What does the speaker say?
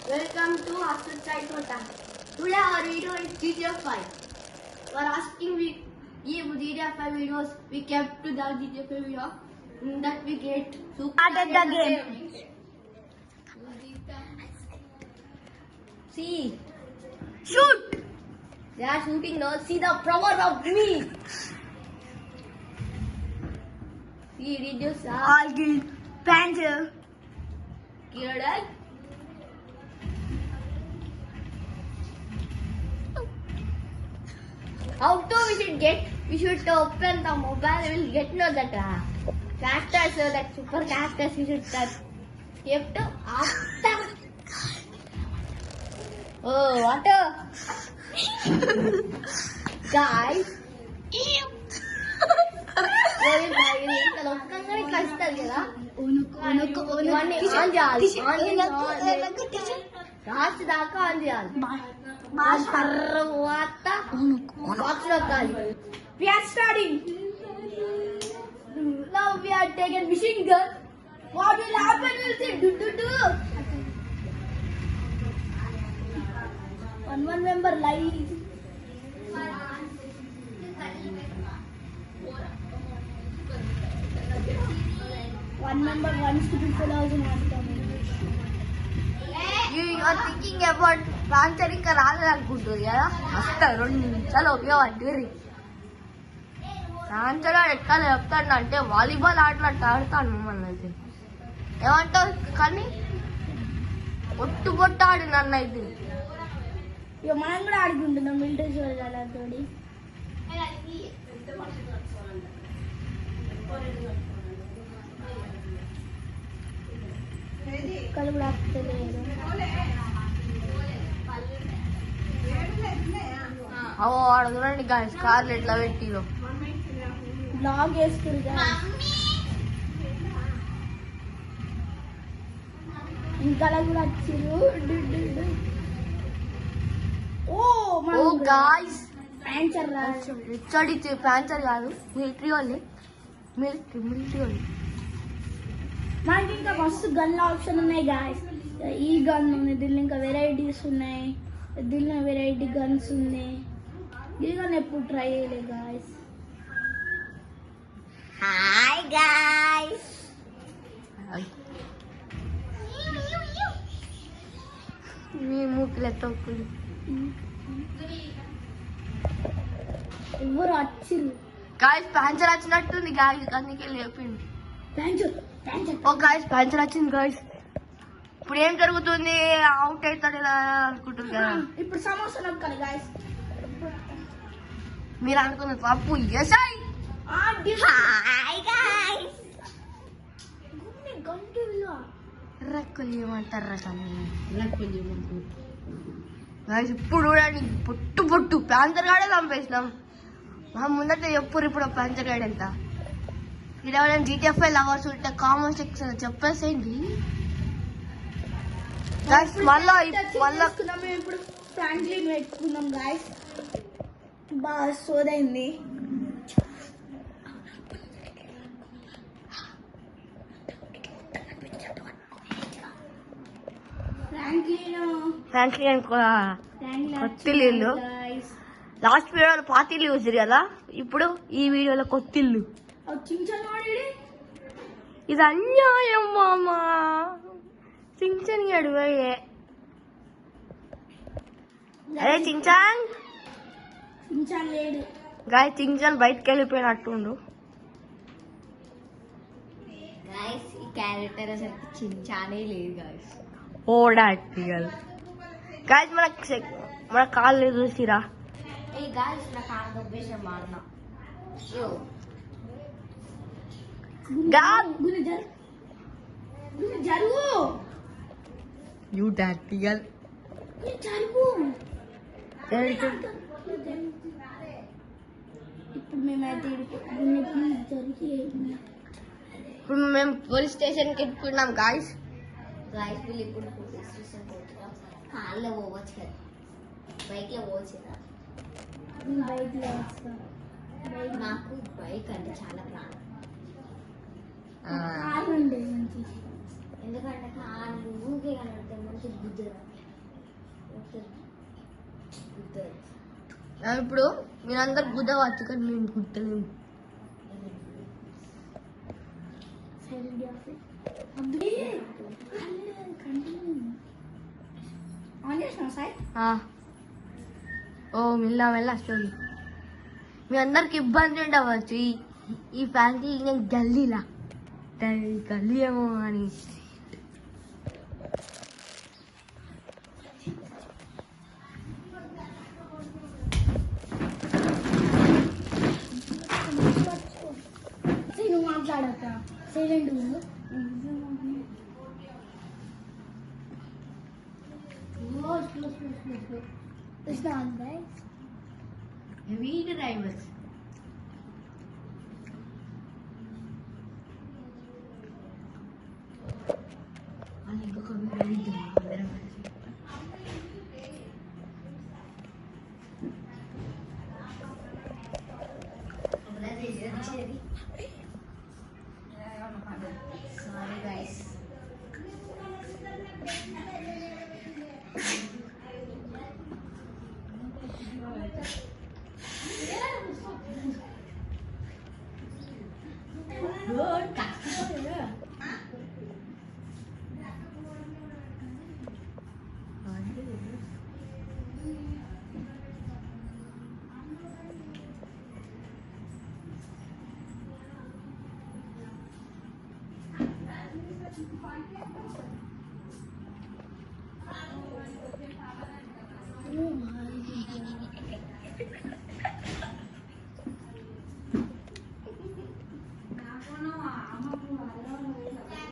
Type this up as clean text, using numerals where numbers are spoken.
Welcome to Hostel Kota. Today our video is GTA 5. We are asking if GTA 5 videos we kept to the GTA 5 video that we get to started the game. See, Shoot! they are shooting now. See the power of me. See, reduce All killed. Panzer. killed. How to we should get? We should open the mobile. We will get know that characters, that super characters. We should keep to after. Oh, water, guys. Last దాకా on చేయాలి తర్వాత box నొక్కాలి. We are starting. Now we are taking machine gun. What will happen will say do do do. One member lies. One member wants to be followed in You are thinking about పాంచర్ ఇంకా రాలేదనుకుంటుంది కదా. వస్తారు 2 నిమిషాలు ఉపయోగపడ్డది. పాంచర్ ఎట్లా చెప్తాడు అంటే volleyball ఆటలు ఆడతాను మిమ్మల్ని అయితే ఏమంటావు కానీ ఒట్టు కొట్టాడు నన్ను అయితే. ఇక మనం కూడా ఆడుకుంటున్నాం మిలిటరీ సోల్జర్లతో. కళ్ళు కూడా ఆపుతలేదు. అవో వాడు చూడండి గాయస్ కార్లు ఎట్లా పెట్టిరో. బ్లాగ్ వేస్తుంది ఇంకా కూడా వచ్చిరు. ఓ గాయస్ ప్యాంచర్ రిచర్డ్ ప్యాంచర్ కాదు మిలిటరీ వాళ్ళు. మిలిటరీ వాళ్ళు మనకి ఇంకా మస్తు గన్ల ఆప్షన్ ఉన్నాయి గాయస్. ఈ గన్ ఉంది, దీనిలో ఇంకా వెరైటీస్ ఉన్నాయి, దీనిలో వెరైటీ గన్స్ ఉన్నాయి. ఈ గన్ ఎప్పుడు ట్రై చేయలేదు గాయస్. Hi guys. మీ మూకులు ఎత్తకులు ఎవరు వచ్చిరు గాయ్స్. ప్యాంచర్ వచ్చినట్టుంది గాయ్స్, అందుకే లేపిండు. ప్యాంచర్ ప్యాంచర్ ఓ గాయ్స్ ప్యాంచర్ వచ్చింది గాయ్స్. ఇప్పుడు ఏం జరుగుతుంది? అవుట్ అవుతాడు కదా అనుకుంటుంది కదా. ఇప్పుడు సమోసా నొక్కాలి గాయస్. మీరు అనుకున్న తప్పు. SI hi guys. రెక్కలు ఏమంటారు రకాన్ని గాయ్స్. ఇప్పుడు చూడండి పొట్టు పొట్టు ప్యాంచర్ గాడే చంపేసినాం. మా ముందట చెప్పురు ఇప్పుడు ప్యాంచర్ గాడు ఎంత. ఇలా జీటీఎఫ్ఐ లవర్స్ ఉంటే కామెంట్ సెక్షన్ చెప్పేసేయండి గాయ్స్. మళ్ళా ఇప్పుడు ఫ్రాంక్లిన్ పెట్టుకున్నాం గాయస్. బాగా సోదైంది. ఫ్రాంక్లిన్ కొత్తిల్లు. లాస్ట్ వీడియోలో పాతిల్లు చూసారు కదా, ఇప్పుడు ఈ వీడియోలో కొత్తిల్లు. ఇది అన్యాయం మామా. చించన్ అడిపోయే. అదే చించాన్ లేడు గాయ. చించాన్ బయటకు వెళ్ళిపోయినట్టుండు గాయస్. ఈ క్యారెక్టర్ అసలు చించానే లేదు గాయస్. ఓడాక్టిగల్ గాయస్. మన కాళ్ళు చూసిరా గాయస్. నా కారు దొబ్బేసాం మారున్నా. జరుగు యూ డాక్టిగల్ జరుగు. ఇప్పుడు మేమైతే జరిగి ఇప్పుడు మేము పోలీస్ స్టేషన్కి ఎత్తుకున్నాం గాయస్. గాయస్ వీళ్ళు ఇప్పుడు పోలీస్ స్టేషన్ పోతున్నాం. కార్లో పోవచ్చు కదా, బైక్లో పోవచ్చు కదా. బైక్లో వస్తాం. నాకు బైక్ అంటే చాలా ప్రాణం. కారు ఉండే మంచి. ఎందుకంటే కార్లు ఊగే కనబడతాయి, మంచి బుద్ధి. ఇప్పుడు మీరందరు గుద్దవచ్చు కానీ మేము గుట్టలేము. ఓ మెల్ల స్టోరీ. మీ అందరికి ఇబ్బంది ఉండవచ్చు ఈ ఫ్యాన్కి నేను గల్లీలా గల్లీ ఏమో అని. నువ్వు మాట్లాడక silent It's not, guys. Heavy drivers.